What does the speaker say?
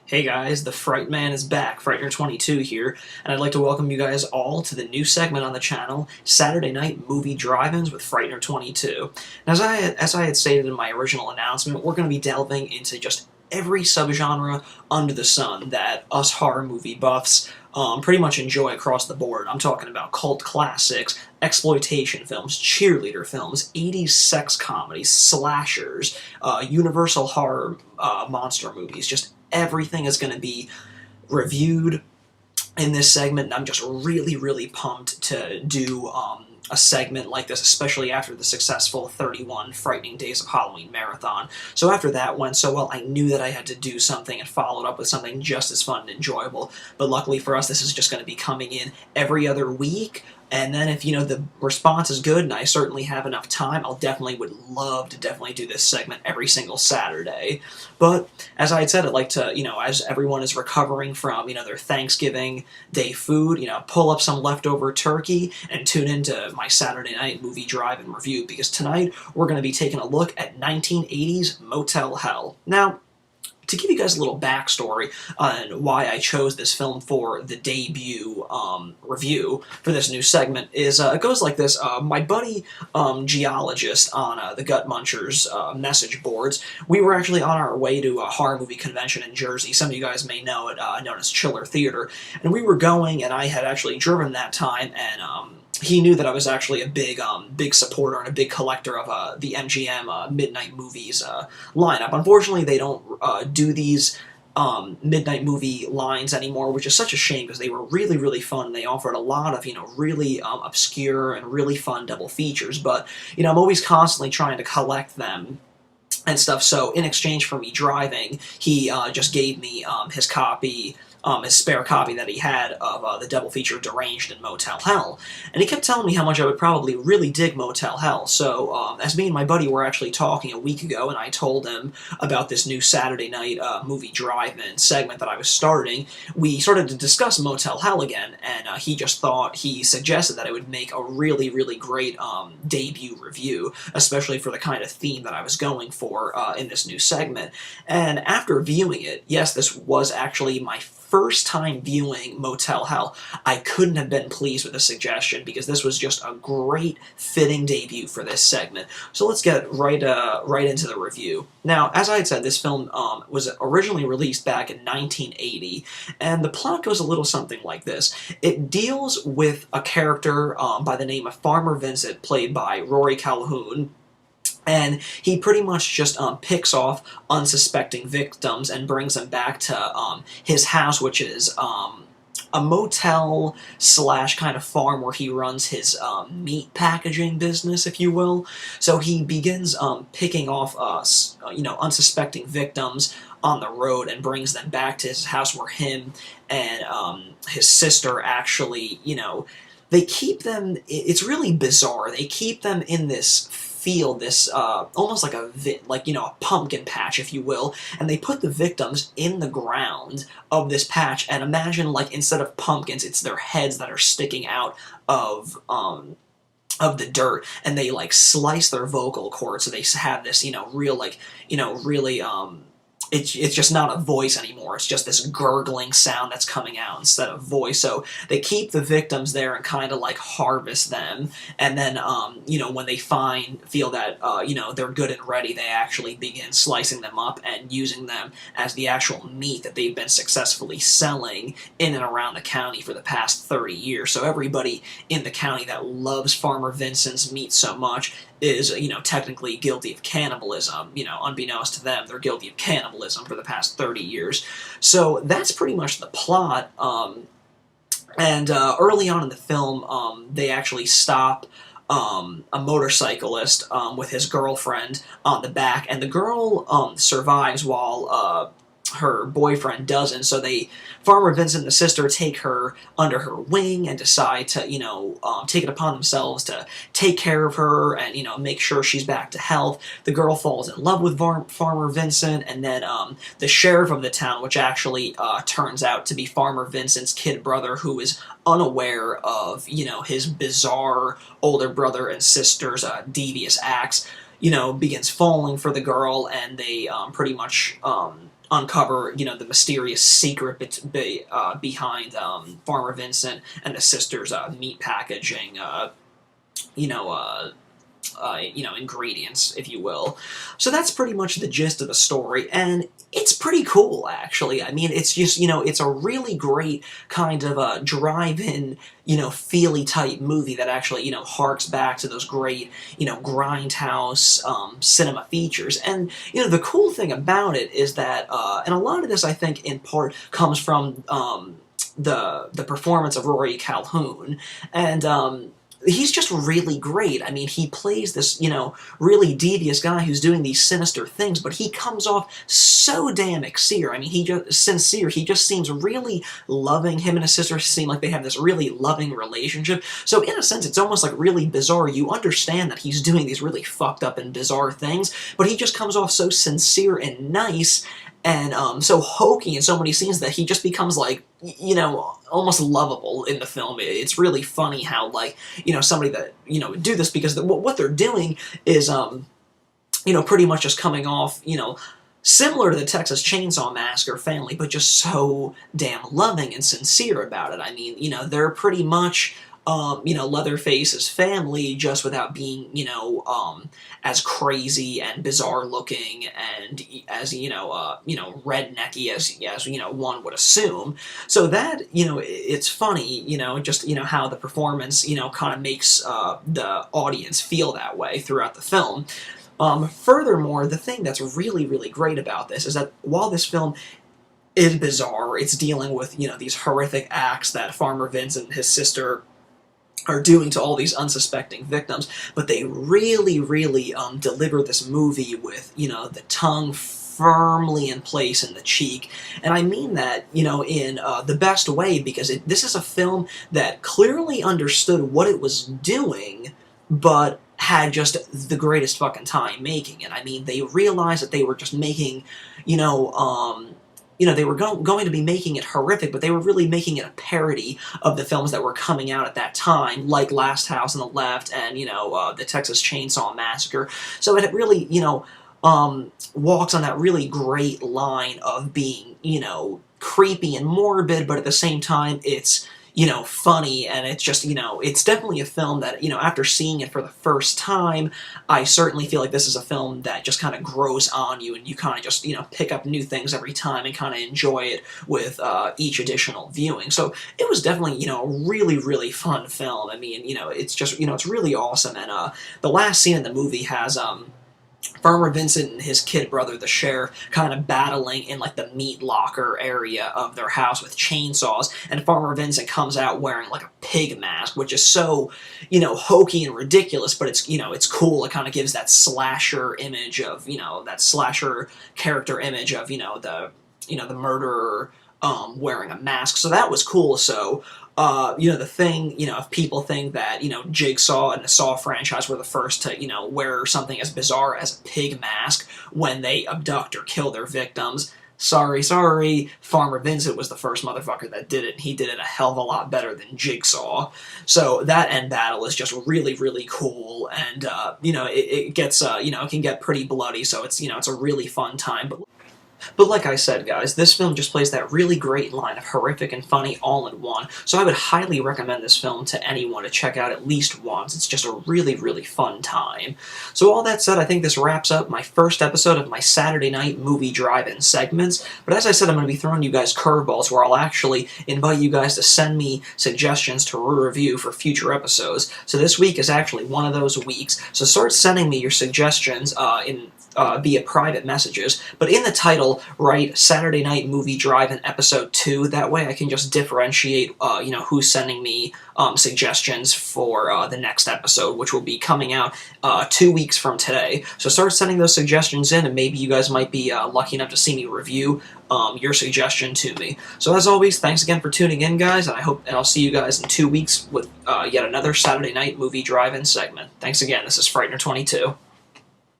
Hey guys, the Fright Man is back, Frightener22 here, and I'd like to welcome you guys all to the new segment on the channel, Saturday Night Movie Drive-Ins with Frightener22. Now, as I had stated in my original announcement, we're going to be delving into just every subgenre under the sun that us horror movie buffs pretty much enjoy across the board. I'm talking about cult classics, exploitation films, cheerleader films, 80s sex comedies, slashers, universal horror monster movies, just everything is going to be reviewed in this segment, and I'm just really pumped to do a segment like this, especially after the successful 31 Frightening Days of Halloween marathon. So after that went so well, I knew that I had to do something and follow it up with something just as fun and enjoyable. But luckily for us, this is just going to be coming in every other week. And then if, the response is good and I certainly have enough time, I'll would love to definitely do this segment every single Saturday. But as I had said, I'd like to, as everyone is recovering from, their Thanksgiving Day food, pull up some leftover turkey and tune into my Saturday night movie drive-in review, because tonight we're going to be taking a look at 1980s Motel Hell. Now, to give you guys a little backstory on why I chose this film for the debut review for this new segment is it goes like this. My buddy Geologist on the Gut Munchers message boards, we were actually on our way to a horror movie convention in Jersey. Some of you guys may know it, known as Chiller Theater. And we were going, and I had actually driven that time, and he knew that I was actually a big supporter and a big collector of the MGM Midnight Movies lineup. Unfortunately, they don't do these midnight movie lines anymore, which is such a shame because they were really fun. They offered a lot of, really obscure and really fun double features, but, I'm always constantly trying to collect them and stuff. So in exchange for me driving, he just gave me his spare copy that he had of the double feature Deranged and Motel Hell. And he kept telling me how much I would probably really dig Motel Hell. So as me and my buddy were actually talking a week ago, and I told him about this new Saturday night movie drive-in segment that I was starting, we started to discuss Motel Hell again, and he suggested that it would make a really great debut review, especially for the kind of theme that I was going for in this new segment. And after viewing it, yes, this was actually my first time viewing Motel Hell, I couldn't have been pleased with the suggestion, because this was just a great fitting debut for this segment. So let's get right into the review. Now, as I had said, this film was originally released back in 1980, and the plot goes a little something like this. It deals with a character by the name of Farmer Vincent, played by Rory Calhoun, and he pretty much just picks off unsuspecting victims and brings them back to his house, which is a motel / kind of farm where he runs his meat packaging business, if you will. So he begins picking off unsuspecting victims on the road and brings them back to his house, where him and his sister actually, they keep them. It's really bizarre. They keep them in this field, this almost like a pumpkin patch, if you will, and they put the victims in the ground of this patch, and imagine, like, instead of pumpkins, it's their heads that are sticking out of the dirt, and they slice their vocal cords, so they have this it's just not a voice anymore. It's just this gurgling sound that's coming out instead of voice. So they keep the victims there and kind of harvest them. And then, when they feel that, they're good and ready, they actually begin slicing them up and using them as the actual meat that they've been successfully selling in and around the county for the past 30 years. So everybody in the county that loves Farmer Vincent's meat so much is, technically guilty of cannibalism. Unbeknownst to them, they're guilty of cannibalism for the past 30 years. So that's pretty much the plot. And early on in the film, they actually stop a motorcyclist with his girlfriend on the back, and the girl survives while her boyfriend doesn't. So Farmer Vincent and the sister take her under her wing and decide to, take it upon themselves to take care of her and, make sure she's back to health. The girl falls in love with Farmer Vincent, and then the sheriff of the town, which actually turns out to be Farmer Vincent's kid brother, who is unaware of, his bizarre older brother and sister's devious acts, begins falling for the girl, and they pretty much uncover, the mysterious secret behind Farmer Vincent and the sisters' meat packaging, you know, uh, ingredients, if you will. So that's pretty much the gist of the story, and it's pretty cool, actually. I mean, it's just, it's a really great kind of drive-in, feely type movie that actually, harks back to those great, grindhouse cinema features. And, the cool thing about it is that, and a lot of this, I think, in part comes from the performance of Rory Calhoun, and he's just really great. I mean, he plays this, really devious guy who's doing these sinister things, but he comes off so damn sincere. I mean, he just seems really loving. Him and his sister seem like they have this really loving relationship. So in a sense, it's almost like really bizarre. You understand that he's doing these really fucked up and bizarre things, but he just comes off so sincere and nice, and so hokey in so many scenes that he just becomes like, almost lovable in the film. It's really funny how, like, somebody that, would do this, because what they're doing is, pretty much just coming off, similar to the Texas Chainsaw Massacre family, but just so damn loving and sincere about it. I mean, they're pretty much, Leatherface's family, just without being, as crazy and bizarre looking and as, rednecky as one would assume. So that, it's funny, just, how the performance, kind of makes the audience feel that way throughout the film. Furthermore, the thing that's really, really great about this is that while this film is bizarre, it's dealing with, these horrific acts that Farmer Vince and his sister are doing to all these unsuspecting victims, but they really, really deliver this movie with, the tongue firmly in place in the cheek. And I mean that, in the best way, because this is a film that clearly understood what it was doing, but had just the greatest fucking time making it. I mean, they realized that they were just making, they were going to be making it horrific, but they were really making it a parody of the films that were coming out at that time, like Last House on the Left and, the Texas Chainsaw Massacre. So it really, walks on that really great line of being, creepy and morbid, but at the same time, it's, funny, and it's just, it's definitely a film that, after seeing it for the first time, I certainly feel like this is a film that just kind of grows on you, and you kind of just, pick up new things every time and kind of enjoy it with each additional viewing. So it was definitely, a really, really fun film. I mean, it's just, it's really awesome, and the last scene in the movie has, Farmer Vincent and his kid brother, the sheriff, kind of battling in, like, the meat locker area of their house with chainsaws, and Farmer Vincent comes out wearing, like, a pig mask, which is so, hokey and ridiculous, but it's, it's cool. It kind of gives that slasher image of, that slasher character image of, the murderer, wearing a mask. So that was cool. So, the thing, if people think that, Jigsaw and the Saw franchise were the first to, wear something as bizarre as a pig mask when they abduct or kill their victims, sorry, Farmer Vincent was the first motherfucker that did it, and he did it a hell of a lot better than Jigsaw. So that end battle is just really, really cool, and, it gets, it can get pretty bloody, so it's, it's a really fun time. But like I said, guys, this film just plays that really great line of horrific and funny all in one, so I would highly recommend this film to anyone to check out at least once. It's just a really, really fun time. So all that said, I think this wraps up my first episode of my Saturday night movie drive-in segments, but as I said, I'm going to be throwing you guys curveballs where I'll actually invite you guys to send me suggestions to review for future episodes. So this week is actually one of those weeks, so start sending me your suggestions via private messages, but in the title, write Saturday Night Movie Drive-In Episode 2. That way I can just differentiate, who's sending me suggestions for the next episode, which will be coming out 2 weeks from today. So start sending those suggestions in, and maybe you guys might be lucky enough to see me review your suggestion to me. So as always, thanks again for tuning in, guys, and I'll see you guys in 2 weeks with yet another Saturday Night Movie Drive-In segment. Thanks again. This is Frightener22.